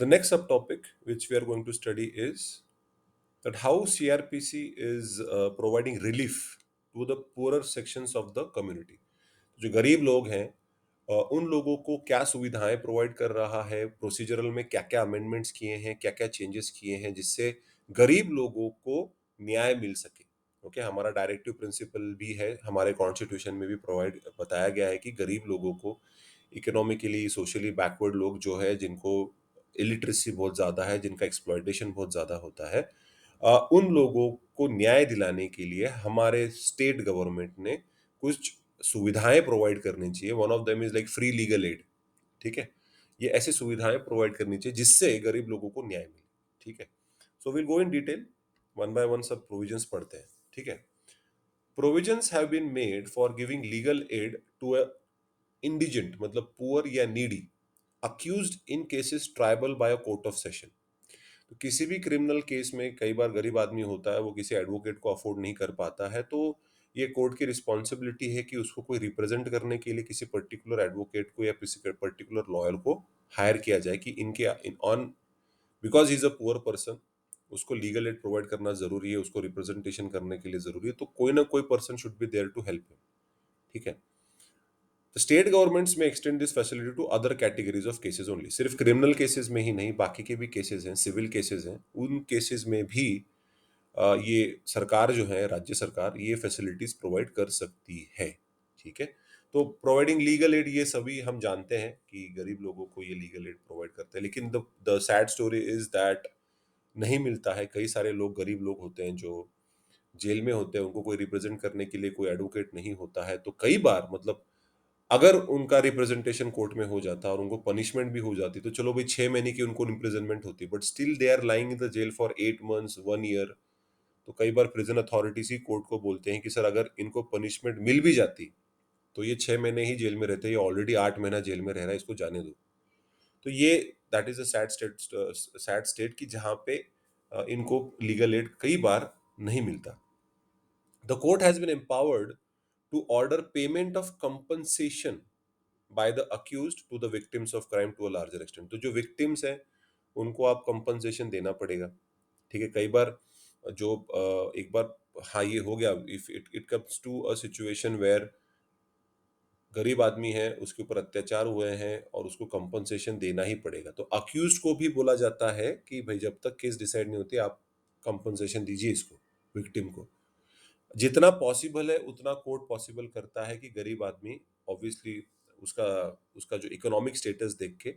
The next subtopic which we are going to study is that how CRPC is providing relief to the poorer sections of the community. जो गरीब लोग हैं उन लोगों को क्या सुविधाएं प्रोवाइड कर रहा है, प्रोसीजरल में क्या क्या अमेंडमेंट्स किए हैं, क्या क्या चेंजेस किए हैं जिससे गरीब लोगों को न्याय मिल सके। ओके, हमारा डायरेक्टिव प्रिंसिपल भी है, हमारे कॉन्स्टिट्यूशन में भी प्रोवाइड बताया गया है कि गरीब लोगों को, इकोनॉमिकली सोशली बैकवर्ड लोग जो है, जिनको इलिटरेसी बहुत ज़्यादा है, जिनका एक्सप्लॉयटेशन बहुत ज़्यादा होता है, उन लोगों को न्याय दिलाने के लिए हमारे स्टेट गवर्नमेंट ने कुछ सुविधाएं प्रोवाइड करनी चाहिए। One of them is like free legal aid. ठीक है, ये ऐसी सुविधाएं प्रोवाइड करनी चाहिए जिससे गरीब लोगों को न्याय मिले। ठीक है, so will go in detail, one by one सब प्रोविजंस पढ़ते हैं। ठीक है, provisions have been made for giving legal aid to a indigent, मतलब पुअर या नीडी, accused in cases tribal by a court of session. तो किसी भी क्रिमिनल केस में कई बार गरीब आदमी होता है, वो किसी एडवोकेट को अफोर्ड नहीं कर पाता है, तो ये कोर्ट की रिस्पॉन्सिबिलिटी है कि उसको कोई रिप्रेजेंट करने के लिए किसी पर्टिकुलर एडवोकेट को या किसी पर्टिकुलर लॉयर को हायर किया जाए कि इनके on, because he is a poor person, उसको लीगल एड प्रोवाइड करना जरूरी है, उसको रिप्रेजेंटेशन करने के लिए जरूरी है, तो कोई ना कोई person should be there to help him. ठीक है, तो state governments may extend this facility to other categories of cases only. सिर्फ क्रिमिनल केसेस में ही नहीं, बाकी के भी केसेस हैं, सिविल केसेस हैं, उन केसेस में भी ये सरकार जो है, राज्य सरकार, ये फैसिलिटीज प्रोवाइड कर सकती है। ठीक है, तो प्रोवाइडिंग लीगल एड, ये सभी हम जानते हैं कि गरीब लोगों को ये लीगल एड प्रोवाइड करते हैं, लेकिन the sad story is that नहीं मिलता है। कई सारे लोग, गरीब लोग होते हैं जो जेल में होते हैं, उनको कोई रिप्रेजेंट करने के लिए कोई एडवोकेट नहीं होता है, तो कई बार, मतलब अगर उनका रिप्रेजेंटेशन कोर्ट में हो जाता और उनको पनिशमेंट भी हो जाती, तो चलो भाई 6 महीने की उनको इम्प्रिजनमेंट होती, but still they are lying in the jail for 8 months, 1 year. तो कई बार प्रिजन अथॉरिटीज ही कोर्ट को बोलते हैं कि सर, अगर इनको पनिशमेंट मिल भी जाती तो ये 6 महीने ही जेल में रहते, ये ऑलरेडी 8 महीना जेल में रह रहा है, इसको जाने दो। तो ये, that is a sad state कि जहाँ पे इनको लीगल एड कई बार नहीं मिलता। The court has been empowered to order payment of compensation by the accused to the victims of crime to a larger extent. तो जो विक्टिम्स हैं उनको आप कंपनसेशन देना पड़ेगा। ठीक है, कई बार जो एक बार, हाँ, ये हो गया, if it it comes to a situation where गरीब आदमी है, उसके ऊपर अत्याचार हुए हैं और उसको कंपनसेशन देना ही पड़ेगा, तो अक्यूज्ड को भी बोला जाता है कि भाई जब तक केस डिसाइड नहीं होती, आप कंपनसेशन दीजिए इसको, विक्टिम को। जितना पॉसिबल है उतना कोर्ट पॉसिबल करता है कि गरीब आदमी, ऑब्वियसली उसका उसका जो इकोनॉमिक स्टेटस देख के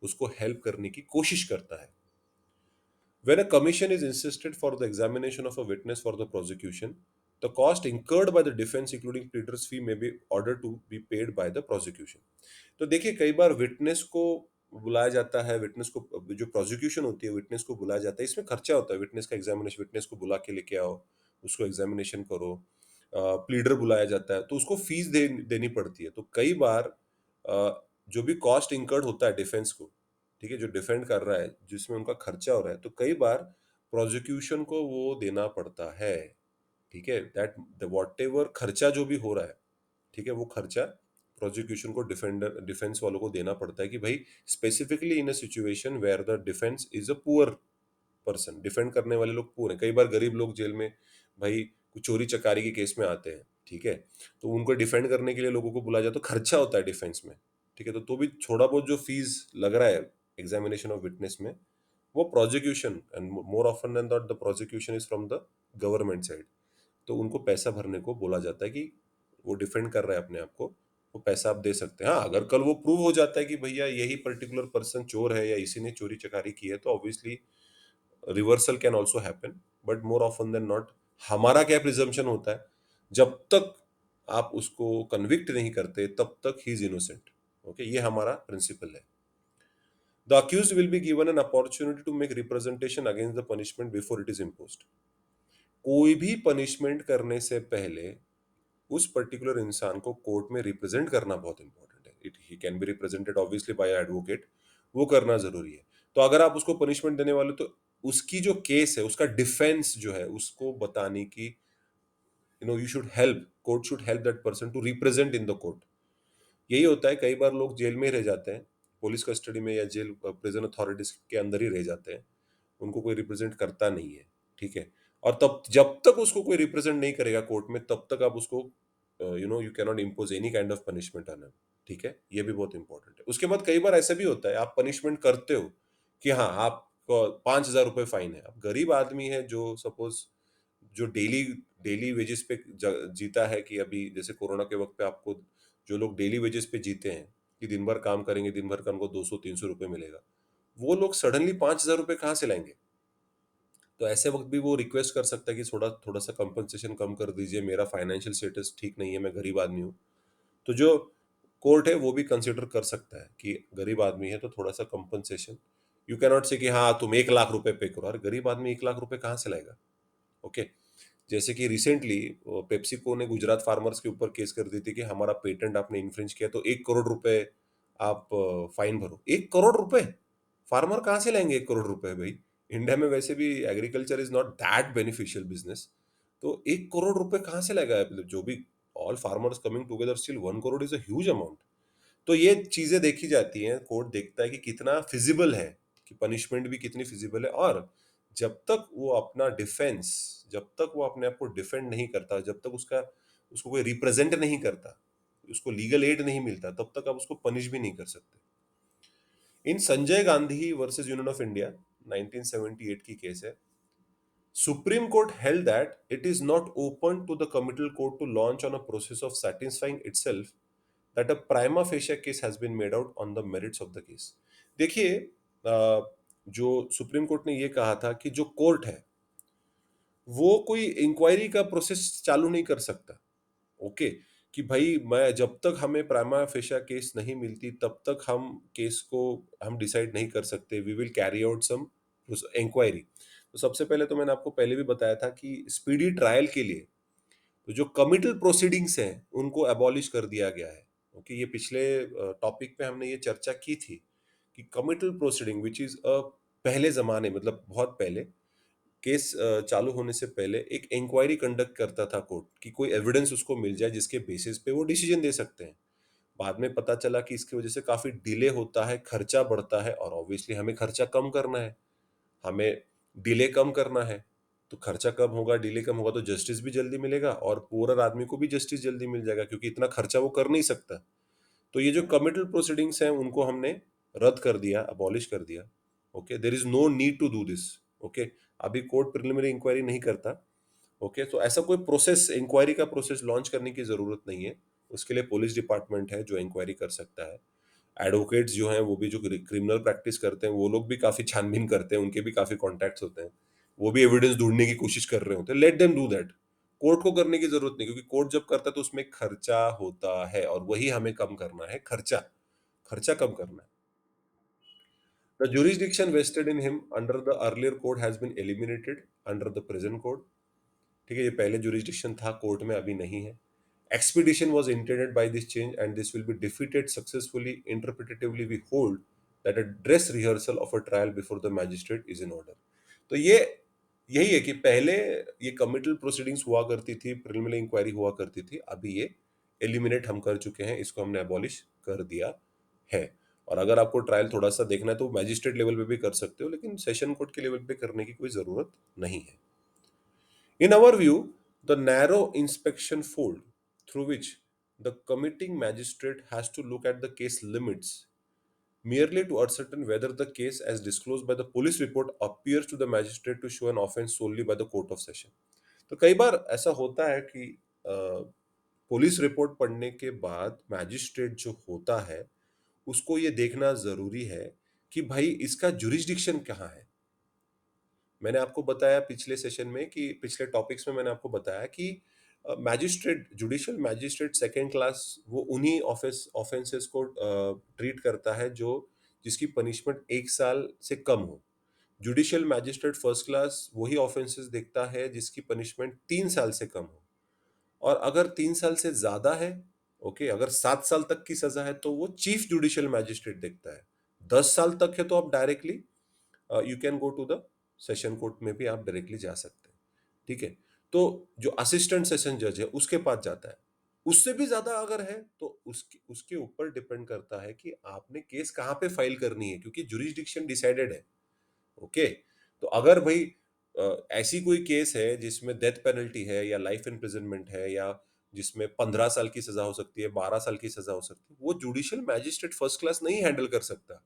उसको हेल्प करने की कोशिश करता है। When a commission is insisted for the examination of a witness for the prosecution, the cost incurred by the defense, including pleader's fee, may be ordered to be paid by the prosecution. तो देखिए, कई बार witness को बुलाया जाता है, witness को, जो prosecution होती है, विटनेस को बुलाया जाता है, इसमें खर्चा होता है, विटनेस का एग्जामिनेशन, विटनेस को बुला के लेके आओ, उसको एग्जामिनेशन करो, प्लीडर बुलाया जाता है, तो उसको फीस देनी पड़ती है। तो कई बार जो भी कॉस्ट इंकर्ड होता है डिफेंस को, ठीक है, जो डिफेंड कर रहा है, जिसमें उनका खर्चा हो रहा है, तो कई बार प्रोसिक्यूशन को वो देना पड़ता है। ठीक है, दैट द वॉट एवर खर्चा जो भी हो रहा है, ठीक है, वो खर्चा प्रोसिक्यूशन को, डिफेंस वालों को देना पड़ता है कि भाई specifically in a situation where the defence is a poor person, defend करने वाले लोग पुअर हैं। कई बार गरीब लोग जेल में भाई कुछ चोरी चकारी के केस में आते हैं, ठीक है, तो उनको डिफेंड करने के लिए लोगों को बुलाया जाए, तो खर्चा होता है डिफेंस में। ठीक है, तो भी थोड़ा बहुत जो फीस लग रहा है एग्जामिनेशन ऑफ विटनेस में, वो prosecution, and more often than that the prosecution is from the government side, तो उनको पैसा भरने को बोला जाता है कि वो डिफेंड कर रहा है अपने आप को, वो पैसा आप दे सकते हैं। हाँ, अगर कल वो प्रूव हो जाता है कि भैया यही पर्टिकुलर पर्सन चोर है या इसी ने चोरी चकारी की है, तो obviously reversal can also happen, but more often than not हमारा क्या प्रिजम्पशन होता है, जब तक आप उसको कन्विक्ट नहीं करते तब तक ही इज इनोसेंट। ओके, ये हमारा प्रिंसिपल है। The accused will be given an opportunity to make representation against the punishment before it is imposed. कोई भी पनिशमेंट करने से पहले उस पर्टिकुलर इंसान को कोर्ट में रिप्रेजेंट करना बहुत इंपॉर्टेंट है। It he can be represented obviously by advocate, वो करना जरूरी है। तो अगर आप उसको पनिशमेंट देने वाले, तो उसकी जो केस है, उसका डिफेंस जो है, उसको बताने की, you should help, court should help that person to represent in the court. यही होता है, कई बार लोग जेल में ही रह जाते हैं, पुलिस कस्टडी में या जेल प्रिजन अथॉरिटीज के अंदर ही रह जाते हैं, उनको कोई रिप्रेजेंट करता नहीं है, ठीक है। और तब जब तक उसको कोई रिप्रेजेंट नहीं करेगा कोर्ट में, तब तक आप उसको you can not impose any kind of punishment on him, ठीक है। ये भी बहुत इंपॉर्टेंट है। उसके बाद कई बार ऐसा भी होता है, आप पनिशमेंट करते हो कि हाँ, आप 5,000 रुपये फाइन है। अब गरीब आदमी है जो सपोज जो डेली डेली वेजेस पे जीता है, कि अभी जैसे कोरोना के वक्त पे आपको जो लोग डेली वेजेस पे जीते हैं कि दिन भर काम करेंगे, दिन भर का उनको 200-300 रुपये मिलेगा, वो लोग सडनली 5,000 रुपये कहाँ से लाएंगे? तो ऐसे वक्त भी वो रिक्वेस्ट कर सकता है कि थोड़ा थोड़ा सा कंपनसेशन कम कर दीजिए, मेरा फाइनेंशियल स्टेटस ठीक नहीं है, मैं गरीब आदमी हूँ। तो जो कोर्ट है वो भी कंसिडर कर सकता है कि गरीब आदमी है तो थोड़ा सा कंपनसेशन। यू कैनॉट से कि हाँ तुम 1 लाख रुपए पे करो, अरे गरीब आदमी 1 लाख रुपए कहाँ से लाएगा? ओके। जैसे कि रिसेंटली पेप्सिको ने गुजरात फार्मर्स के ऊपर केस कर दी थी कि हमारा पेटेंट आपने इन्फ्रिंज किया तो 1 करोड़ रुपए आप फाइन भरो। 1 करोड़ रुपए फार्मर कहाँ से लाएंगे? 1 करोड़ रुपए भाई, इंडिया में वैसे भी agriculture is not that beneficial business. तो 1 करोड़ रुपए कहाँ से लाएगा? मतलब जो भी all farmers coming together, still 1 crore is a huge amount. तो ये चीजें देखी जाती हैं, कोर्ट देखता है कि कितना फिजिबल है, कि पनिशमेंट भी कितनी फिजिबल है। और जब तक वो अपना डिफेंस, जब तक वो अपने आप को डिफेंड नहीं करता, जब तक उसका उसको कोई रिप्रेजेंट नहीं करता, उसको लीगल एड नहीं मिलता, तब तक आप उसको पनिश भी नहीं कर सकते। In Sanjay Gandhi versus union of India 1978 की केस है। Supreme court held that it is not open to the committal court to launch on a process of satisfying itself that a prima facie case has been made out on the merits of the case। देखिए, जो supreme court ने ये कहा था कि जो court है वो कोई इंक्वायरी का प्रोसेस चालू नहीं कर सकता। ओके, कि भाई मैं जब तक हमें प्राइमा फेशिया केस नहीं मिलती तब तक हम केस को हम डिसाइड नहीं कर सकते, we will carry out some inquiry. तो सबसे पहले तो मैंने आपको पहले भी बताया था कि स्पीडी ट्रायल के लिए तो जो कमिटल प्रोसीडिंग्स हैं उनको अबॉलिश कर दिया गया है। ओके, ये पिछले टॉपिक पे हमने ये चर्चा की थी कि committal proceeding which is a पहले जमाने, मतलब बहुत पहले केस चालू होने से पहले एक इंक्वायरी कंडक्ट करता था कोर्ट, कि कोई एविडेंस उसको मिल जाए जिसके बेसिस पे वो डिसीजन दे सकते हैं। बाद में पता चला कि इसकी वजह से काफी डिले होता है, खर्चा बढ़ता है, और ऑब्वियसली हमें खर्चा कम करना है, हमें डिले कम करना है। तो खर्चा कम होगा, डिले कम होगा, तो जस्टिस भी जल्दी मिलेगा और पुअर आदमी को भी जस्टिस जल्दी मिल जाएगा, क्योंकि इतना खर्चा वो कर नहीं सकता। तो ये जो कमिटल प्रोसीडिंग्स हैं उनको हमने रद्द कर दिया, अबॉलिश कर दिया। Okay, there is no need to do this. Okay, अभी कोर्ट प्रिलिमिनरी इंक्वायरी नहीं करता। ओके, तो ऐसा कोई प्रोसेस, इंक्वायरी का प्रोसेस लॉन्च करने की जरूरत नहीं है। उसके लिए पुलिस डिपार्टमेंट है जो इंक्वायरी कर सकता है। एडवोकेट्स जो हैं वो भी जो क्रिमिनल प्रैक्टिस करते हैं वो लोग भी काफी छानबीन करते हैं, उनके भी काफी कॉन्टैक्ट्स होते हैं, वो भी एविडेंस ढूंढने की कोशिश कर रहे होते हैं। Let them do that. Court को करने की जरूरत नहीं, क्योंकि कोर्ट जब करता है तो उसमें खर्चा होता है और वही हमें कम करना है, खर्चा, खर्चा कम करना है। The jurisdiction vested in him under the earlier code has been eliminated under the present code। ठीक है, ये पहले jurisdiction था कोर्ट में, अभी नहीं है। Expedition was intended by this change and this will be defeated successfully। Interpretatively we hold that a dress rehearsal of a trial before the magistrate is in order। तो ये यही है कि पहले ये कमिटल प्रोसीडिंग्स हुआ करती थी, प्रिलिमिनरी इंक्वायरी हुआ करती थी, अभी ये एलिमिनेट हम कर चुके हैं, इसको हमने अबॉलिश कर दिया है। और अगर आपको ट्रायल थोड़ा सा देखना है तो मैजिस्ट्रेट लेवल पे भी कर सकते हो, लेकिन सेशन कोर्ट के लेवल पे करने की कोई जरूरत नहीं है। In our view, the narrow inspection fold through which the committing magistrate has to look at the case limits merely to ascertain whether the case as disclosed by the police report appears to the magistrate to show an offense solely by the court of session। तो कई बार ऐसा होता है कि police report पढ़ने के बाद magistrate जो होता है उसको ये देखना जरूरी है कि भाई इसका जुरिस्डिक्शन कहाँ है। मैंने आपको बताया पिछले सेशन में, कि पिछले टॉपिक्स में मैंने आपको बताया कि magistrate, judicial magistrate second class, वो उन्हीं ऑफेंसेस को ट्रीट करता है जो जिसकी पनिशमेंट 1 साल से कम हो। जुडिशियल मैजिस्ट्रेट फर्स्ट क्लास वही ऑफेंसेस देखता है जिसकी पनिशमेंट 3 साल से कम हो। और अगर 3 साल से ज्यादा है, ओके, अगर 7 साल तक की सजा है तो वो चीफ जुडिशियल मैजिस्ट्रेट देखता है। 10 साल तक है तो आप directly you can go to the session court में भी आप डायरेक्टली जा सकते हैं। ठीक है, तो जो असिस्टेंट सेशन जज है उसके पास जाता है, उससे भी ज्यादा अगर है तो उसके उसके ऊपर डिपेंड करता है कि आपने केस कहाँ पे फाइल करनी है, क्योंकि जुरिस्डिक्शन डिसाइडेड है। ओके। तो अगर भाई ऐसी कोई केस है जिसमें डेथ पेनल्टी है या लाइफ इम्प्रिजनमेंट है या जिसमें 15 साल की सजा हो सकती है, 12 साल की सजा हो सकती है, वो जुडिशियल मैजिस्ट्रेट फर्स्ट क्लास नहीं हैंडल कर सकता।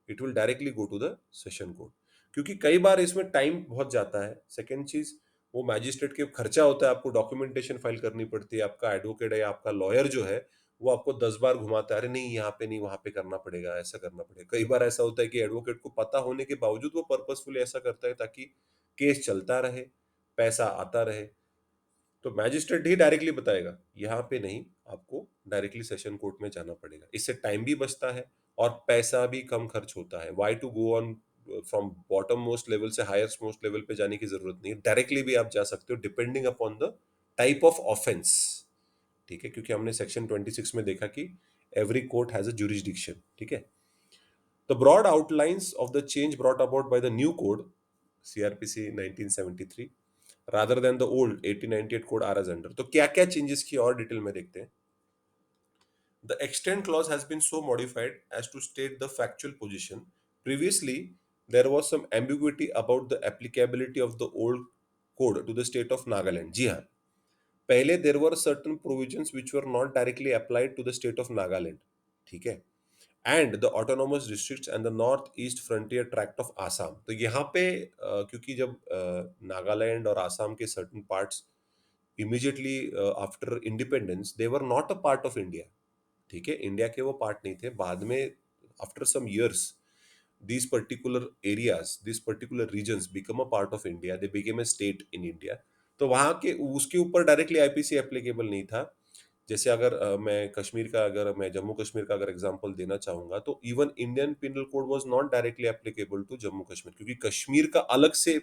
It will directly go to the session court, क्योंकि कई बार इसमें टाइम बहुत जाता है। सेकेंड चीज, वो मैजिस्ट्रेट के खर्चा होता है, आपको डॉक्यूमेंटेशन फाइल करनी पड़ती है, आपका एडवोकेट है या आपका लॉयर जो है वो आपको 10 बार घुमाता है, अरे नहीं यहाँ पे नहीं वहां पे करना पड़ेगा, ऐसा करना पड़ेगा। कई बार ऐसा होता है कि एडवोकेट को पता होने के बावजूद वो पर्पसफुली ऐसा करता है ताकि केस चलता रहे, पैसा आता रहे। तो मैजिस्ट्रेट ही डायरेक्टली बताएगा यहाँ पे नहीं, आपको डायरेक्टली सेशन कोर्ट में जाना पड़ेगा। इससे टाइम भी बचता है और पैसा भी कम खर्च होता है। Why to go on from bottom most level से हाईएस्ट मोस्ट लेवल पे जाने की जरूरत नहीं है, डायरेक्टली भी आप जा सकते हो depending upon the type of offence. ठीक है, क्योंकि हमने सेक्शन 26 में देखा कि every court has a jurisdiction। ठीक है। The broad outlines of the change brought about by the new code CrPC 1973 rather than the old 1898 code are as under। तो क्या क्या चेंजेस की और डिटेल में देखते हैं। The extent clause has been so modified as to state the factual position. Previously, there was some ambiguity about the applicability of the old code to the state of Nagaland। जी हाँ, पहले there were certain provisions which were not directly applied to the state of Nagaland। ठीक है। And the autonomous districts and the north east frontier tract of Assam. तो यहाँ पे क्योंकि जब नागालैंड और आसाम के certain parts immediately after independence they were not a part of India. ठीक है, इंडिया के वो पार्ट नहीं थे। बाद में after some years these particular areas, these particular regions become a part of India, they became a state in India। तो वहाँ के उसके ऊपर डायरेक्टली आईपीसी एप्लीकेबल नहीं था। जैसे अगर मैं कश्मीर का, अगर मैं जम्मू कश्मीर का अगर एग्जांपल देना चाहूंगा, तो even Indian penal code was not directly applicable to Jammu Kashmir, क्योंकि कश्मीर का अलग से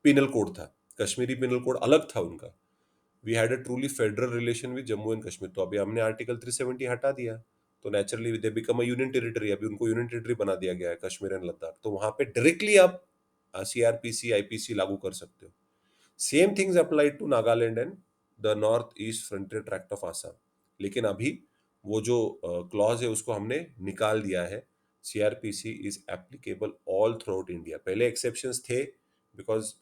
पिनल कोड था, कश्मीरी पिनल कोड अलग था उनका। We had a truly federal relation with Jammu and Kashmir. तो अभी हमने आर्टिकल 370 हटा दिया, तो naturally they become a union territory. अभी उनको यूनियन टेरिटरी बना दिया गया है कश्मीर एंड लद्दाख। तो वहां पे डायरेक्टली आप सीआरपीसी आईपीसी लागू कर सकते हो। Same things apply to Nagaland and the north east frontier tract of Assam. लेकिन अभी वो जो क्लॉज है उसको हमने निकाल दिया है। CrPC is applicable all through out India. पहले एक्सेप्शंस थे, बिकॉज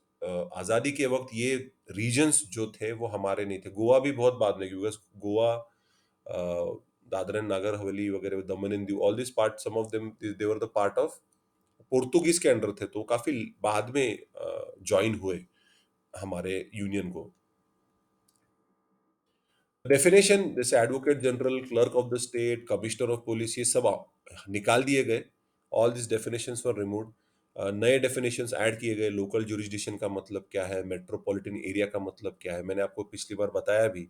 आजादी के वक्त ये रीजन्स जो थे वो हमारे नहीं थे। गोवा भी बहुत बाद में, बिकॉज गोवा, दादरा एंड नागर हवेली वगैरह, Daman and Diu, all this part, some of them they were the part of Portuguese के अंडर थे, तो काफी बाद में ज्वाइन हुए हमारे यूनियन को। डेफिनेशन जैसे advocate general, clerk of the state, commissioner of police, ये सब निकाल दिए गए। All this definitions were removed. नए डेफिनेशंस ऐड किए गए। लोकल जुरिस्डिक्शन का मतलब क्या है, मेट्रोपॉलिटन एरिया का मतलब क्या है। मैंने आपको पिछली बार बताया भी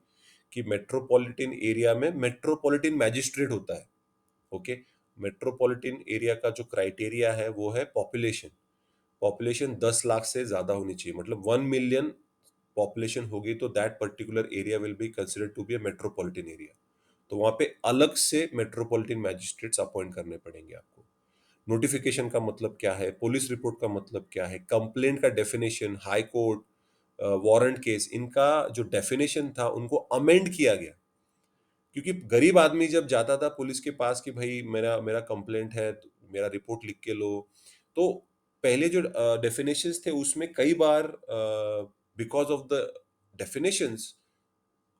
कि मेट्रोपॉलिटन एरिया में मेट्रोपॉलिटन मैजिस्ट्रेट होता है। ओके। मेट्रोपॉलिटन एरिया का जो क्राइटेरिया है वो है पॉपुलेशन। पॉपुलेशन 10 लाख से ज्यादा होनी चाहिए, मतलब 1 मिलियन पॉपुलेशन होगी तो that particular area will be considered to be a metropolitan area. तो वहां पे अलग से मेट्रोपॉलिटन मैजिस्ट्रेट्स अपॉइंट करने पड़ेंगे आपको। नोटिफिकेशन का मतलब क्या है, पुलिस रिपोर्ट का मतलब क्या है, कंप्लेंट का definition, high court, warrant case, इनका जो डेफिनेशन था उनको अमेंड किया गया। क्योंकि गरीब आदमी जब जाता था पुलिस के पास कि भाई मेरा मेरा कंप्लेंट है, तो मेरा रिपोर्ट लिख के लो, तो पहले जो डेफिनेशंस थे उसमें कई बार बिकॉज ऑफ द डेफिनेशंस,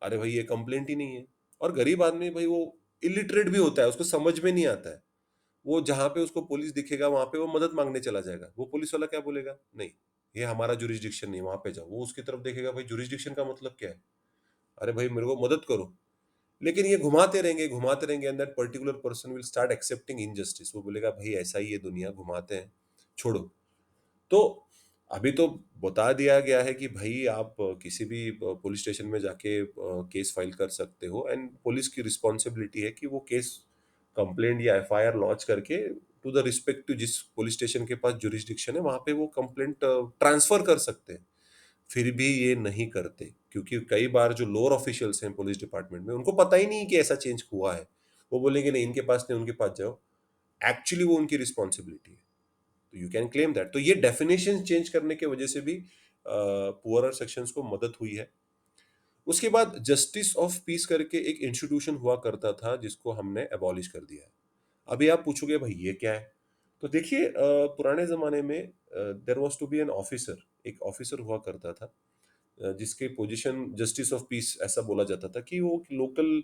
अरे भाई ये कंप्लेंट ही नहीं है। और गरीब आदमी भाई वो इलिटरेट भी होता है, उसको समझ में नहीं आता है। वो जहां पे उसको पुलिस दिखेगा वहां पे वो मदद मांगने चला जाएगा। वो पुलिस वाला क्या बोलेगा, नहीं ये हमारा जुरिस्डिक्शन नहीं, वहां पे जाओ। वो उसकी तरफ देखेगा, भाई जुरिस्डिक्शन का मतलब क्या है, अरे भाई मेरे को मदद करो। लेकिन ये घुमाते रहेंगे and that particular person will start accepting injustice. वो बोलेगा भाई ऐसा ही ये दुनिया, घुमाते हैं, छोड़ो। तो अभी तो बता दिया गया है कि भाई आप किसी भी पुलिस स्टेशन में जाके केस फाइल कर सकते हो, एंड पुलिस की रिस्पॉन्सिबिलिटी है कि वो केस, कंप्लेंट या एफआईआर लॉन्च करके टू द रिस्पेक्टिव जिस पुलिस स्टेशन के पास जुरिस्डिक्शन है वहां पे वो कंप्लेंट ट्रांसफर कर सकते हैं। फिर भी ये नहीं करते, क्योंकि कई बार जो लोअर ऑफिशियल्स हैं पुलिस डिपार्टमेंट में उनको पता ही नहीं कि ऐसा चेंज हुआ है। वो बोलेंगे नहीं इनके पास नहीं, उनके पास जाओ। एक्चुअली वो उनकी रिस्पॉन्सिबिलिटी है, तो यू कैन क्लेम दैट। तो ये डेफिनेशन चेंज करने के वजह से भी पुअरर सेक्शंस को मदद हुई है। उसके बाद जस्टिस ऑफ पीस करके एक इंस्टीट्यूशन हुआ करता था जिसको हमने एबॉलिश कर दिया है। अभी आप पूछोगे भाई ये क्या है? तो देखिए पुराने ज़माने में there was to be an officer, एक ऑफिसर हुआ करता था जिसके पोजीशन जस्टिस ऑफ पीस ऐसा बोला जाता था कि वो लोकल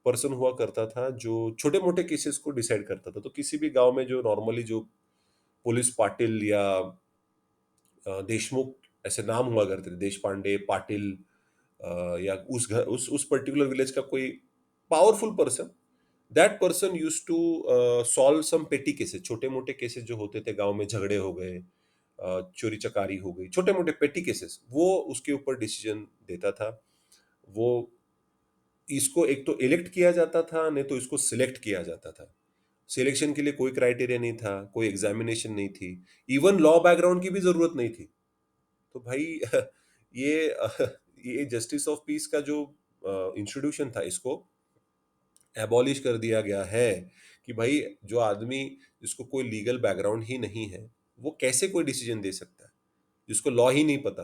पर्सन हुआ करता था जो छोटे-मोटे केसेस को डिसाइड करता था। तो किसी भी गाँव में जो नॉर्मली जो पुलिस पाटिल या देशमुख ऐसे नाम हुआ करते थे, देशपांडे, पाटिल या उस पर्टिकुलर विलेज का कोई powerful person, that person used to solve some petty cases, छोटे-मोटे केसेस जो होते थे गाँव में, झगड़े हो गए, चोरी-चकारी हो गई, छोटे-मोटे पेटी केसेस, वो उसके ऊपर डिसीजन देता था। वो इसको एक तो इलेक्ट किया जाता था, नहीं तो इसको सिलेक्ट किया जाता था। सिलेक्शन के लिए कोई क्राइटेरिया नहीं था, कोई एग्जामिनेशन नहीं थी, इवन लॉ बैकग्राउंड की भी ज़रूरत नहीं थी। तो भाई ये ये जस्टिस ऑफ पीस का जो इंस्टीट्यूशन था, इसको एबॉलिश कर दिया गया है कि भाई जो आदमी जिसको कोई लीगल बैकग्राउंड ही नहीं है, वो कैसे कोई डिसीजन दे सकता है जिसको लॉ ही नहीं पता।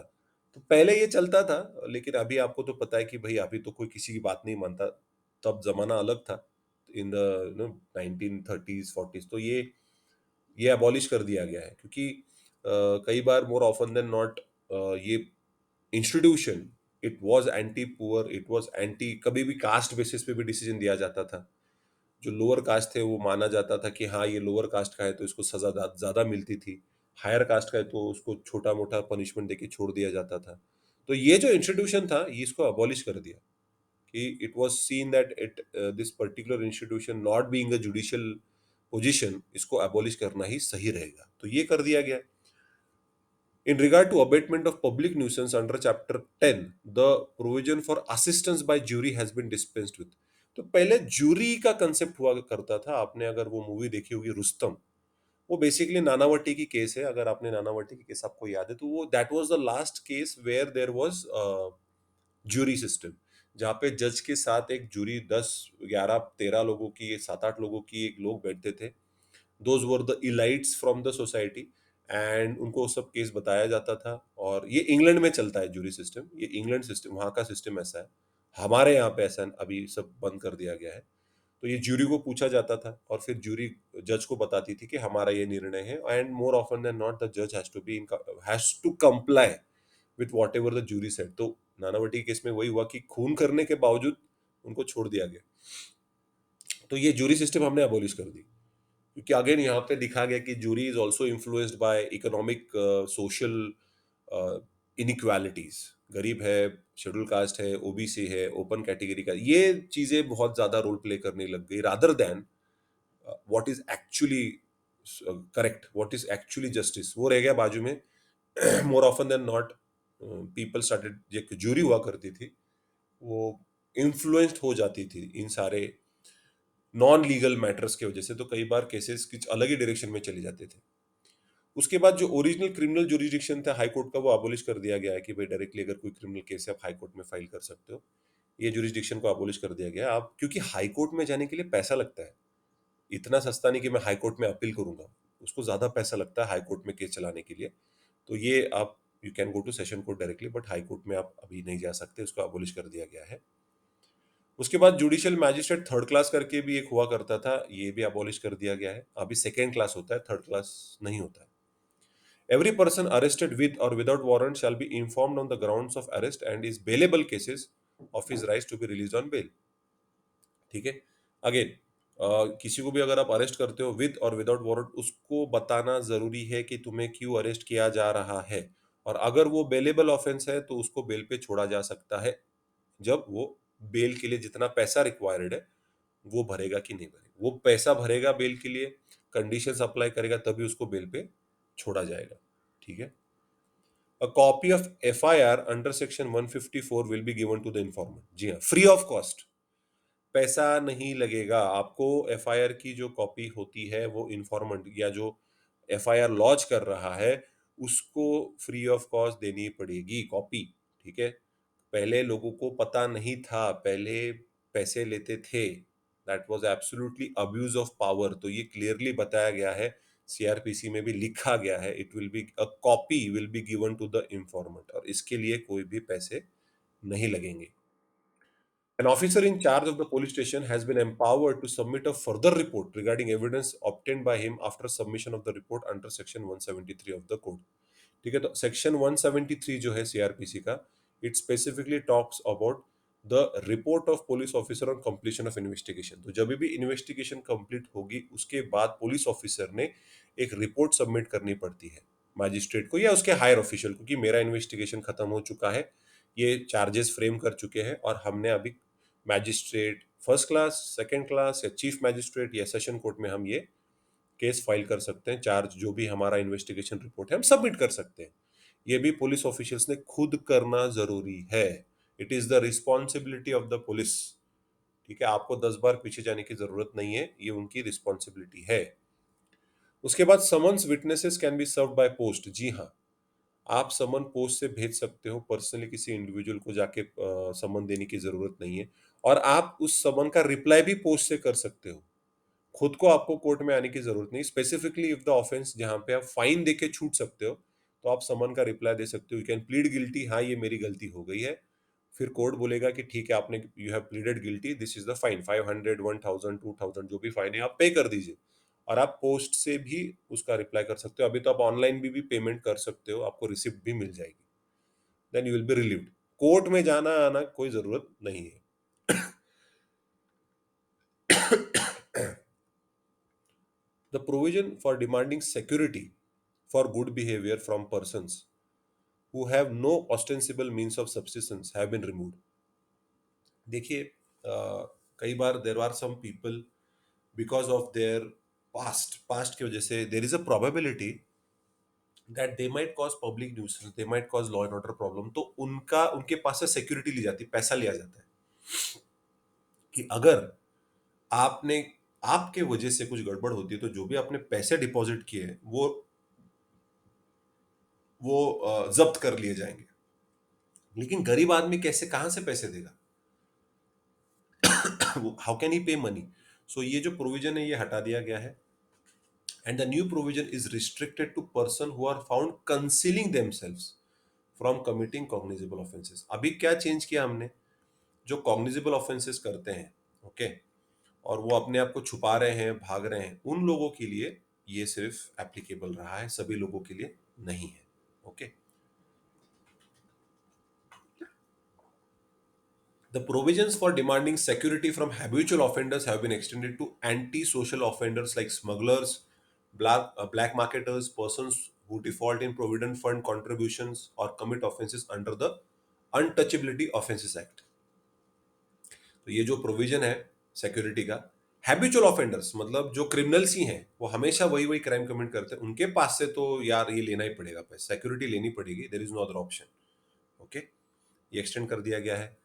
तो पहले ये चलता था, लेकिन अभी आपको तो पता है कि भाई अभी तो कोई किसी की बात नहीं मानता। तब जमाना अलग था, इन द 1930s 40s। तो ये अबॉलिश कर दिया गया है क्योंकि कई बार मोर ऑफन देन नॉट ये institution, it was anti poor, it was anti, कभी भी कास्ट बेसिस पे भी डिसीजन दिया जाता था। जो लोअर कास्ट थे वो माना जाता था कि हाँ ये लोअर कास्ट का है तो इसको सजा ज्यादा मिलती थी, हायर कास्ट का है तो उसको छोटा मोटा पनिशमेंट देके छोड़ दिया जाता था। तो ये जो इंस्टीट्यूशन था ये इसको अबॉलिश कर दिया कि it was seen that it this particular institution not being a judicial position, इसको अबॉलिश करना ही सही रहेगा, तो ये कर दिया गया। In regard to abatement of public nuisance under Chapter 10, the provision for assistance by jury has been dispensed with. तो पहले जूरी का कंसेप्ट हुआ करता था। आपने अगर वो मूवी देखी होगी रुस्तम, वो बेसिकली नानावटी की केस है। अगर आपने नानावटी की केस आपको याद है तो वो that was the last case where there was jury system, जहाँ पे जज के साथ एक जूरी 10, 11, 13 लोगों की, 7, 8 लोगों की एक लोग बैठते थे। Those were the elites from the society, and उनको सब केस बताया जाता था। और ये इंग्लैंड में चलता है जूरी सिस्टम, ये इंग्लैंड सिस्टम, वहाँ का सिस्टम ऐसा है। हमारे यहाँ पे ऐसा अभी सब बंद कर दिया गया है। तो ये जूरी को पूछा जाता था और फिर जूरी जज को बताती थी कि हमारा ये निर्णय है, and more often than not the जज has to comply with whatever the jury said. तो नानावटी केस में वही हुआ कि खून करने के बावजूद उनको छोड़ दिया गया। तो ये जूरी सिस्टम हमने अबॉलिश कर दी क्योंकि अगेन यहाँ पे दिखा गया कि jury is also influenced by economic social inequalities. गरीब है, शेड्यूल कास्ट है, ओबीसी है, ओपन कैटेगरी का, ये चीजें बहुत ज्यादा रोल प्ले करने लग गई rather than what is actually correct, what is actually justice, वो रह गया बाजू में। More often than not people started, जो जूरी हुआ करती थी वो इन्फ्लुएंस्ड हो जाती थी इन सारे नॉन लीगल मैटर्स की वजह से। तो कई बार केसेस कुछ अलग ही डायरेक्शन में चले जाते थे। उसके बाद जो ओरिजिनल क्रिमिनल जुरिडिक्शन था हाई कोर्ट का, वो अबॉलिश कर दिया गया है कि भाई डायरेक्टली अगर कोई क्रिमिनल केस है आप हाई कोर्ट में फाइल कर सकते हो। ये जुरिडिक्शन को अबॉलिश कर दिया गया। आप क्योंकि हाई कोर्ट में जाने के लिए पैसा लगता है, इतना सस्ता नहीं कि मैं हाई कोर्ट में अपील करूंगा, उसको ज्यादा पैसा लगता है हाई कोर्ट में केस चलाने के लिए। तो ये आप you can go to session court directly, but high court में आप अभी नहीं जा सकते, उसको अबॉलिश कर दिया गया है। उसके बाद जुडिशियल मैजिस्ट्रेट थर्ड क्लास करके भी एक हुआ करता था, ये भी अबॉलिश कर दिया गया है। अभी सेकेंड क्लास होता है, थर्ड क्लास नहीं होता है। Every person arrested with or without warrant shall be informed on the grounds of arrest and is bailable cases of his rights to be released on bail। ठीक है। Again किसी को भी अगर आप अरेस्ट करते हो विद और विदाउट वारंट, उसको बताना जरूरी है कि तुम्हें क्यों अरेस्ट किया जा रहा है। और अगर वो बेलेबल ऑफेंस है तो उसको बेल पे छोड़ा जा सकता है, जब वो बेल के लिए जितना पैसा रिक्वायर्ड है वो भरेगा कि नहीं भरेगा। वो पैसा भरेगा बेल के लिए, कंडीशंस अप्लाई करेगा, तभी उसको बेल पे छोड़ा जाएगा। ठीक है। A copy of FIR under section 154 will be given to the informant। जी हाँ, फ्री ऑफ कॉस्ट, पैसा नहीं लगेगा आपको। एफआईआर की जो कॉपी होती है वो इन्फॉर्मेंट या जो एफआईआर लॉन्च कर रहा है उसको फ्री ऑफ कॉस्ट देनी पड़ेगी कॉपी। ठीक है। पहले लोगों को पता नहीं था, पहले पैसे लेते थे, that was absolutely abuse of power. तो ये क्लियरली बताया गया है, सीआरपीसी में भी लिखा गया है, it will be a copy will be given to the informant, और इसके लिए कोई भी पैसे नहीं लगेंगे। An officer in charge of the police station has been empowered to submit a further report regarding evidence obtained by him after submission of the report under section 173 of the code. ठीक है, तो section 173 जो है CrPC का, it specifically talks about the report of police officer on completion of investigation. तो जब भी investigation complete होगी उसके बाद पुलिस ऑफिसर ने एक रिपोर्ट सबमिट करनी पड़ती है मैजिस्ट्रेट को या उसके हायर ऑफिशियल को कि मेरा इन्वेस्टिगेशन खत्म हो चुका है, ये चार्जेस फ्रेम कर चुके हैं और हमने अभी magistrate first class, second class या चीफ मैजिस्ट्रेट या सेशन कोर्ट में हम ये केस फाइल कर सकते हैं। चार्ज जो भी हमारा इन्वेस्टिगेशन रिपोर्ट है हम सबमिट कर सकते हैं। ये भी पुलिस ऑफिशियल्स ने खुद करना जरूरी है। It is the responsibility of the police. ठीक है, आपको 10 बार पीछे जाने की जरूरत नहीं है, ये उनकी रिस्पॉन्सिबिलिटी है। उसके बाद summons witnesses can be serve by post. जी हाँ, आप समन पोस्ट से भेज सकते हो, पर्सनली किसी इंडिविजुअल को जाके समन देने की जरूरत नहीं है। और आप उस समन का रिप्लाई भी पोस्ट से कर सकते हो। खुद को आपको कोर्ट में आने की जरूरत नहीं। स्पेसिफिकली इफ द ऑफेंस जहां पे आप फाइन देके छूट सकते हो तो आप समन का रिप्लाई दे सकते हो। यू कैन प्लीड गिल्टी, हाँ ये मेरी गलती हो गई है। फिर कोर्ट बोलेगा कि ठीक है आपने, you have pleaded guilty, this is the fine, 500, 1000, 2000 जो भी फाइन है आप पे कर दीजिए। और आप पोस्ट से भी उसका रिप्लाई कर सकते हो। अभी तो आप ऑनलाइन भी पेमेंट कर सकते हो, आपको रिसिप्ट भी मिल जाएगी। Then you will be relieved. Court में जाना आना कोई जरूरत नहीं है। The provision for demanding security for good behavior from persons who have no ostensible means of subsistence have been removed. देखिए, कई बार there are some people because of their past की वजह से there is a probability that they might cause public nuisance, they might cause law and order problem. तो उनके पास से security ली जाती है, पैसा लिया जाता है कि अगर आपने आपके वजह से कुछ गड़बड़ होती है तो जो भी आपने पैसे डिपॉजिट किए हैं वो जब्त कर लिए जाएंगे। लेकिन गरीब आदमी कैसे, कहां से पैसे देगा? हाउ कैन ही पे मनी? सो ये जो प्रोविजन है ये हटा दिया गया है। And the new provision is restricted to person who are found concealing themselves from committing cognizable offences. अभी क्या चेंज किया हमने? जो कॉग्निजेबल ऑफेंसेस करते हैं, ओके, और वो अपने आप को छुपा रहे हैं, भाग रहे हैं, उन लोगों के लिए ये सिर्फ एप्लीकेबल रहा है, सभी लोगों के लिए नहीं है। Okay, the provisions for demanding security from habitual offenders have been extended to anti-social offenders like smugglers, black marketers, persons who default in provident fund contributions or commit offences under the Untouchability Offences Act. तो ये जो provision है security का, habitual offenders मतलब जो criminals ही हैं, वो हमेशा वही वही क्राइम कमिट करते हैं, उनके पास से तो यार ये लेना ही पड़ेगा, पैसा सिक्योरिटी लेनी पड़ेगी, there is no other option. Okay, ये एक्सटेंड कर दिया गया है।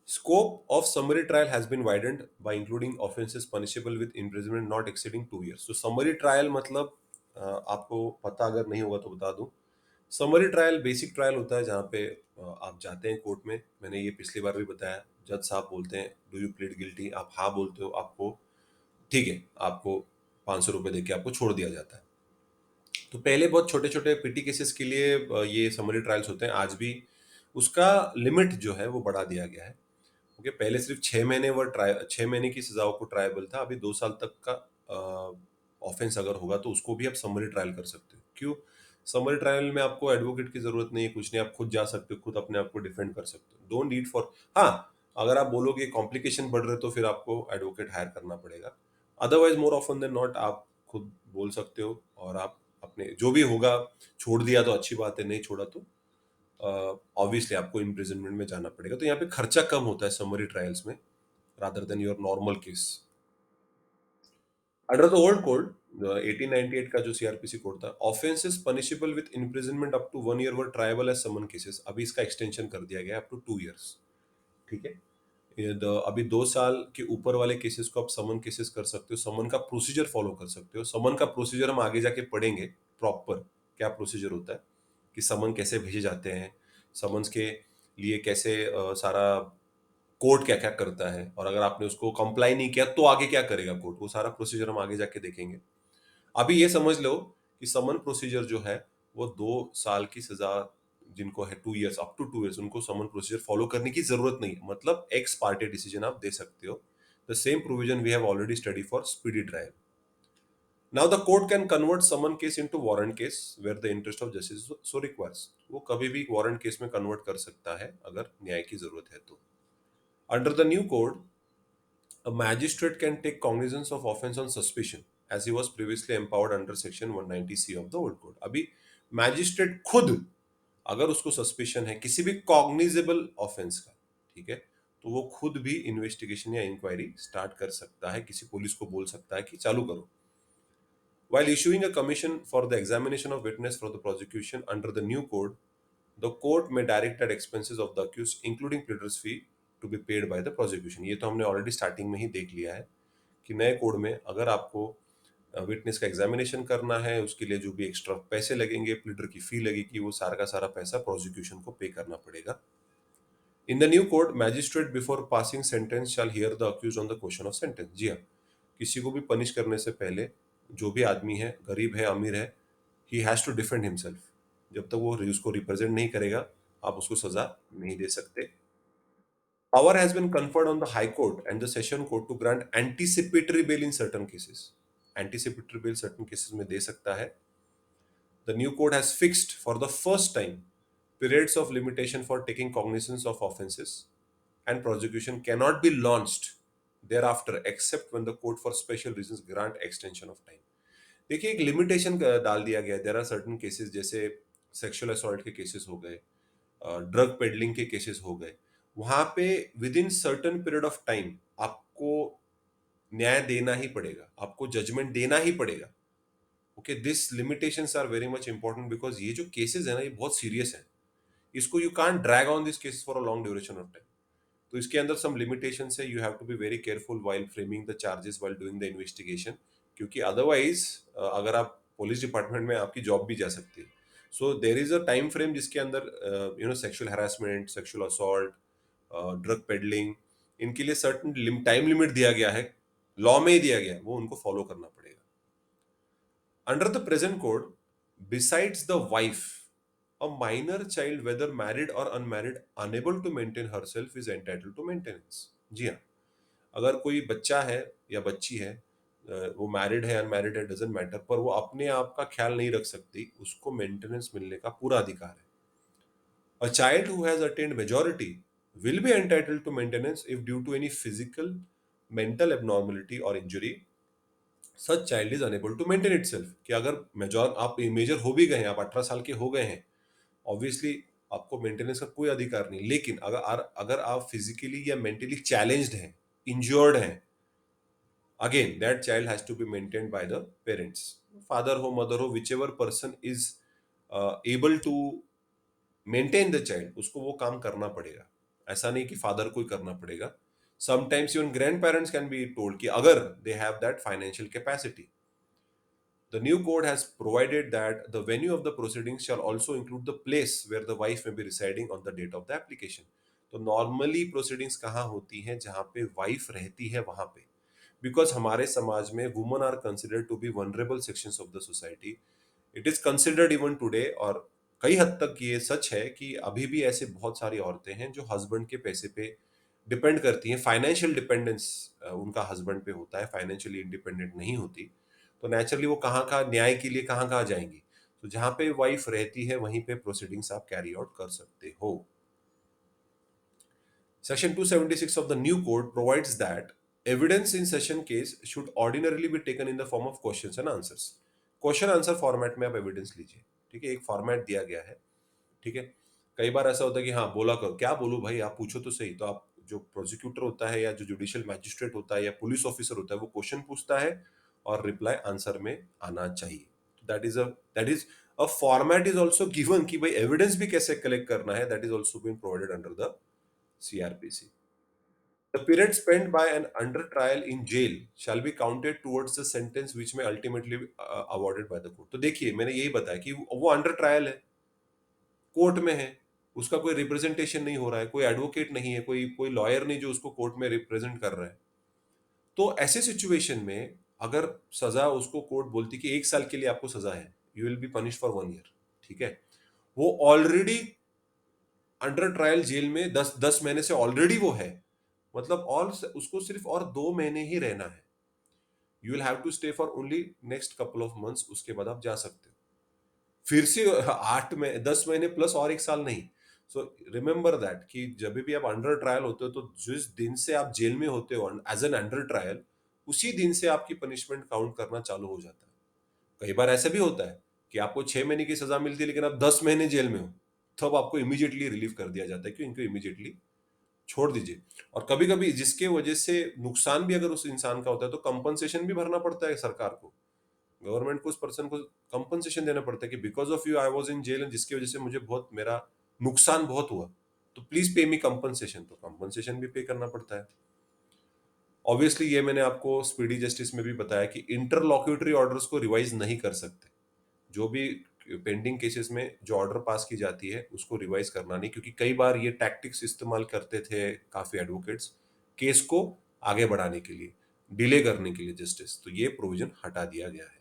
Scope of summary trial has been widened by including offences punishable with imprisonment not exceeding 2 years. So summary trial मतलब आपको पता अगर नहीं होगा तो बता दूं। समरी ट्रायल बेसिक ट्रायल होता है जहाँ पे आप जाते हैं कोर्ट में। मैंने ये पिछली बार भी बताया, जज साहब बोलते हैं डू यू प्लीड गिल्टी, आप हाँ बोलते हो, आपको ठीक है, आपको 500 रुपये दे के आपको छोड़ दिया जाता है। तो पहले बहुत छोटे छोटे पिटी केसेस के लिए ये समरी ट्रायल्स होते हैं, आज भी उसका लिमिट जो है वो बढ़ा दिया गया है। ओके, पहले सिर्फ 6 महीने 6 महीने की सजाओं को ट्रायबल था, अभी 2 साल तक का ऑफेंस अगर होगा तो उसको भी आप समरी ट्रायल कर सकते हो। क्यों? समरी ट्रायल में आपको एडवोकेट की जरूरत नहीं है, कुछ नहीं, आप खुद जा सकते हो, खुद अपने आप को डिफेंड कर सकते हो, डोंट नीड फॉर। हाँ, अगर आप बोलोगे कॉम्प्लिकेशन बढ़ रहे तो फिर आपको एडवोकेट हायर करना पड़ेगा। Otherwise more often than not आप खुद बोल सकते हो और आप अपने जो भी होगा, छोड़ दिया तो अच्छी बात है, नहीं छोड़ा तो ऑब्वियसली आपको इम्प्रिजनमेंट में जाना पड़ेगा। तो यहाँ पे खर्चा कम होता है समरी ट्रायल्स में rather than your normal case. Under the old code 1898 का जो सीआरपीसी कोड था, offences punishable with imprisonment up to 1 year were triable as summon cases. अभी इसका एक्सटेंशन कर दिया गया अप टू 2 years। ठीक है, अभी 2 साल के ऊपर वाले केसेस को आप समन केसेस कर सकते हो, समन का प्रोसीजर फॉलो कर सकते हो। समन का प्रोसीजर हम आगे जाके पढ़ेंगे प्रॉपर क्या प्रोसीजर होता है, कि समन कैसे भेजे जाते हैं, समन्स के लिए कैसे सारा कोर्ट क्या क्या करता है, और अगर आपने उसको कंप्लाई नहीं किया तो आगे क्या करेगा कोर्ट, वो सारा प्रोसीजर हम आगे जाके देखेंगे। अभी ये समझ लो कि समन प्रोसीजर जो है वो 2 साल की सजा जिनको है 2 इयर्स, अप टू 2 इयर्स, उनको समन प्रोसीजर फॉलो करने की जरूरत नहीं है, मतलब एक्स पार्टी डिसीजन आप दे सकते हो. The same provision we have already study for speedy trial. Now the court can convert summon case into warrant case where the interest of justice so requires. वो कभी भी वारंट केस में convert कर सकता है अगर न्याय की जरूरत है तो. Under the new code, a magistrate can take cognizance of offense on suspicion as he was previously empowered under section 190C of the old code. अभी मैजिस्ट्रेट खुद, अगर उसको सस्पिशन है किसी भी कॉग्निजेबल ऑफेंस का, ठीक है, तो वो खुद भी इन्वेस्टिगेशन या इंक्वायरी स्टार्ट कर सकता है, किसी पुलिस को बोल सकता है कि चालू करो. While issuing a commission for the examination of witness for the prosecution under the new code, the court may direct at expenses of the accused, including pleader's fee, to be paid by the prosecution. ये तो हमने already starting में ही देख लिया है कि नए code में अगर आपको विटनेस का एग्जामिनेशन करना है, उसके लिए जो भी एक्स्ट्रा पैसे लगेंगे, प्लीडर की फी लगेगी, वो सारा का सारा पैसा प्रोसिक्यूशन को पे करना पड़ेगा. In the new code, magistrate before passing sentence shall hear the accused on the question of sentence. जी हाँ, किसी को भी पनिश करने से पहले जो भी आदमी है, गरीब है अमीर है, he has to defend himself. जब तक वो उसको रिप्रेजेंट नहीं करेगा, आप उसको सजा नहीं दे सकते. Power has been conferred on the High Court and the Session Court to grant anticipatory bail in certain cases. Anticipatory bail certain cases में दे सकता है. The new code has fixed for the first time periods of limitation for taking cognizance of offences, and prosecution cannot be launched thereafter except when the court for special reasons grant extension of time. देखिए एक limitation डाल दिया गया है. There are certain cases, जैसे sexual assault के cases हो गए, ड्रग पेडलिंग के केसेस हो गए, वहां पे with in certain period of time आपको न्याय देना ही पड़ेगा, आपको जजमेंट देना ही पड़ेगा. Okay, this limitations are very much important because ये जो केसेस है ना, ये बहुत सीरियस है. इसको you can't drag on this cases for a long duration of time. तो इसके अंदर सम लिमिटेशंस है. You have to be very careful while framing the charges while doing the investigation, क्योंकि अदरवाइज अगर आप पुलिस डिपार्टमेंट में, आपकी job भी जा सकती है. So there is a time frame जिसके अंदर sexual harassment, sexual assault, drug peddling, इनके लिए सर्टन टाइम लिमिट दिया गया है, लॉ में ही दिया गया है, वो उनको फॉलो करना पड़ेगा. Under the present code, besides the wife, a minor child whether married or unmarried unable to maintain herself is entitled to maintenance. जी हाँ, अगर कोई बच्चा है या बच्ची है, वो मैरिड है अनमैरिड है डजेंट मैटर, पर वो अपने आप का ख्याल नहीं रख सकती, उसको मेंटेनेंस मिलने का पूरा अधिकार है. A child who has attained majority will be entitled to maintenance if due to any physical, mental abnormality or injury, such child is unable to maintain itself. कि अगर मेजर आप मेजर हो भी गए हैं, आप 18 साल के हो गए हैं, ऑब्वियसली आपको मेंटेनेंस का कोई अधिकार नहीं. लेकिन अगर अगर आप फिजिकली या मेंटली चैलेंज्ड हैं, इंज्योर्ड हैं, again that child has to be maintained by the parents. Father हो, मदर हो, whichever person is able to maintain the child, उसको वो काम करना पड़ेगा. ऐसा नहीं कि फादर को ही करना पड़ेगा. Sometimes even grand parents can be told कि अगर they have that financial capacity. The new code has provided that the venue of the proceedings shall also include the place where the wife may be residing on the date of the application. तो normally proceedings कहाँ होती हैं? जहाँ पे wife रहती है वहां पे. बिकॉज हमारे समाज में woman are considered to be vulnerable sections of the society. It is considered even today, और कई हद तक ये सच है कि अभी भी ऐसे बहुत सारी औरतें हैं जो हस्बैंड के पैसे पे डिपेंड करती हैं. फाइनेंशियल डिपेंडेंस उनका हस्बैंड पे होता है, फाइनेंशियली इंडिपेंडेंट नहीं होती. तो नेचुरली वो कहाँ का न्याय के लिए कहाँ कहाँ जाएंगी. तो जहां पे वाइफ रहती है वहीं पे प्रोसीडिंग्स आप कैरी आउट कर सकते हो. Section 276 of the new code provides that evidence in session case should ordinarily be taken in the form of questions and answers. Question answer format में आप एविडेंस लीजिए. ठीक है, एक फॉर्मेट दिया गया है. ठीक है, कई बार ऐसा होता है कि हाँ बोला करो, क्या बोलूं भाई, आप पूछो तो सही. तो आप, जो प्रोसिक्यूटर होता है या जो जुडिशियल मैजिस्ट्रेट होता है या पुलिस ऑफिसर होता है, वो क्वेश्चन पूछता है और रिप्लाई आंसर में आना चाहिए. That is a format is also given कि भाई एविडेंस भी कैसे कलेक्ट करना है. That is also been provided under the CrPC. The period spent by an under trial in jail shall be counted towards the sentence which may ultimately be awarded by the court. तो देखिए मैंने यही बताया कि वो under trial है, court में है, उसका कोई रिप्रेजेंटेशन नहीं हो रहा है, कोई एडवोकेट नहीं है, कोई कोई लॉयर नहीं जो उसको कोर्ट में रिप्रेजेंट कर रहा है. तो ऐसे सिचुएशन में अगर सजा उसको कोर्ट बोलती कि 1 साल के लिए आपको सजा है, you will be punish for 1 year. ठीक है, वो ऑलरेडी अंडर ट्रायल जेल में 10 महीने से ऑलरेडी वो है, मतलब और उसको सिर्फ और 2 महीने ही रहना है। You will have to stay for only next couple of months, उसके बाद आप जा सकते हो फिर से 8 में 10 महीने प्लस और 1 साल नहीं। सो रिमेंबर दैट कि जब भी आप अंडर ट्रायल होते हो तो जिस दिन से आप जेल में होते हो एज एन अंडर ट्रायल, उसी दिन से आपकी पनिशमेंट काउंट करना चालू हो जाता है। कई बार ऐसा भी होता है कि आपको 6 महीने की सजा मिलती है लेकिन आप 10 महीने जेल में हो, तब आपको इमीडिएटली रिलीव कर दिया जाता है कि इनको इमीडिएटली छोड़ दीजिए। और कभी कभी जिसके वजह से नुकसान भी अगर उस इंसान का होता है तो कंपनसेशन भी भरना पड़ता है सरकार को, गवर्नमेंट को उस पर्सन को कंपनसेशन देना पड़ता है कि because of you I was in jail, जिसकी वजह से मुझे बहुत मेरा नुकसान बहुत हुआ, तो प्लीज पे मी कंपनसेशन। तो कंपनसेशन भी पे करना पड़ता है। ऑब्वियसली ये मैंने आपको स्पीडी जस्टिस में भी बताया कि इंटरलॉक्यूटरी ऑर्डर्स को रिवाइज नहीं कर सकते। जो भी पेंडिंग केसेस में जो ऑर्डर पास की जाती है उसको रिवाइज करना नहीं, क्योंकि कई बार ये टैक्टिक्स इस्तेमाल करते थे काफी एडवोकेट्स केस को आगे बढ़ाने के लिए, डिले करने के लिए जस्टिस, तो ये प्रोविजन हटा दिया गया है।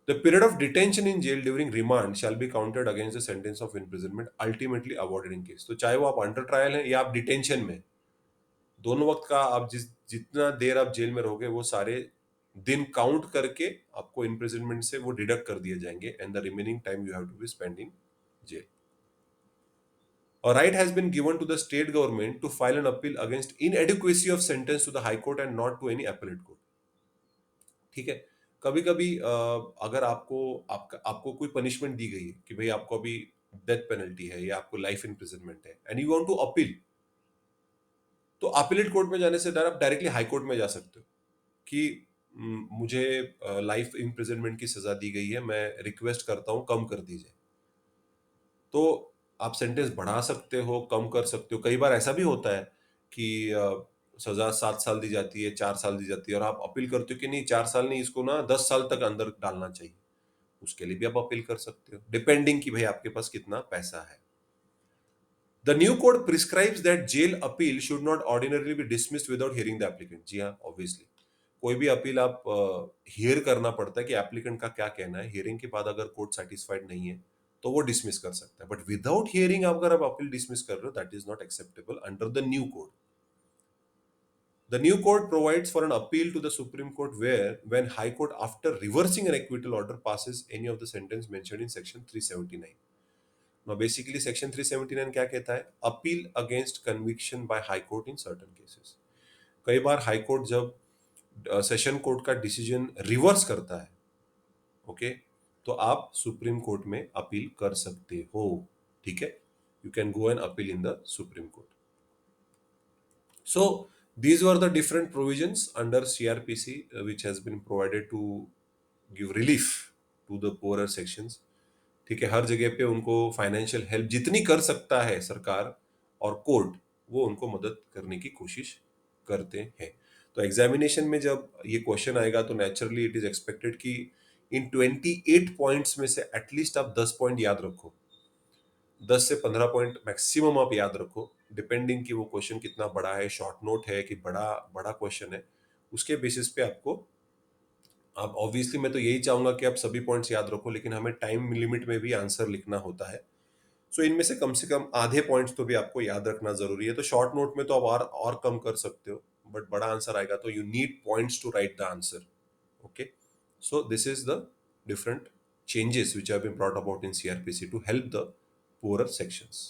The period of detention in jail during remand shall be counted against the sentence of imprisonment ultimately awarded in case। तो चाहे वो आप अंडर ट्रायल हैं या आप डिटेंशन में, दोनों वक्त का आप जितना देर आप जेल में रहोगे वो सारे दिन काउंट करके आपको इम्प्रिजनमेंट से वो डिडक्ट कर दिए जाएंगे and the remaining time you have to be spend in jail। A right has been given to the state government to file an appeal against inadequacy of sentence to the high court and not to any appellate court। ठीक है। कभी कभी अगर आपको कोई punishment दी गई है कि भाई आपको अभी डेथ पेनल्टी है या आपको लाइफ इम्प्रिजनमेंट है and you want to appeal, तो अपीलेट कोर्ट में जाने से आप डायरेक्टली हाई कोर्ट में जा सकते हो कि मुझे लाइफ इम्प्रिजनमेंट की सजा दी गई है, मैं रिक्वेस्ट करता हूँ कम कर दीजिए। तो आप सेंटेंस बढ़ा सकते हो, कम कर सकते हो। कई बार ऐसा भी होता है कि सजा 7 साल दी जाती है, 4 साल दी जाती है, और आप अपील करते हो कि नहीं 4 साल नहीं, इसको ना 10 साल तक अंदर डालना चाहिए। उसके लिए भी आप अपील कर सकते हो, डिपेंडिंग कि भाई आपके पास कितना पैसा है। The new code prescribes that jail appeal should not ordinarily be dismissed without hearing the applicant. जी हाँ, ऑब्वियसली कोई भी अपील आप हियर करना पड़ता है कि एप्लीकेंट का क्या कहना है। हियरिंग के बाद अगर कोर्ट सेटिस्फाइड नहीं है तो वो डिसमिस कर सकता है, बट विदाउट हियरिंग अगर आप अपील डिसमिस कर रहे हो that is not acceptable under the new code. The new code provides for an appeal to the Supreme Court where, when High Court, after reversing an acquittal order, passes any of the sentence mentioned in Section 379। Now, basically, Section 379 क्या कहता है? Appeal against conviction by High Court in certain cases। कई बार high court जब session court का decision reverse करता है, okay, तो आप सुप्रीम कोर्ट में अपील कर सकते हो। ठीक है, you can go and appeal in the supreme court. So these were the different provisions under CRPC which has been provided to give relief to the poorer sections। ठीक है, हर जगह पे उनको फाइनेंशियल हेल्प जितनी कर सकता है सरकार और कोर्ट, वो उनको मदद करने की कोशिश करते हैं। तो एग्जामिनेशन में जब ये क्वेश्चन आएगा तो नेचुरली इट इज एक्सपेक्टेड कि इन 28 पॉइंट्स में से एटलीस्ट आप 10 पॉइंट याद रखो, 10 से 15 पॉइंट मैक्सिमम आप याद रखो, डिपेंडिंग कि वो क्वेश्चन कितना बड़ा है, शॉर्ट नोट है कि बड़ा बड़ा क्वेश्चन है, उसके बेसिस पे आपको, आप ऑब्वियसली मैं तो यही चाहूंगा कि आप सभी पॉइंट्स याद रखो, लेकिन हमें टाइम लिमिट में भी आंसर लिखना होता है। सो इनमें से कम आधे पॉइंट्स तो भी आपको याद रखना जरूरी है। तो शॉर्ट नोट में तो आप और कम कर सकते हो, बट बड़ा आंसर आएगा तो you need points to write the answer. Okay, so this is the different changes which have been brought about in CRPC to help the poorer sections।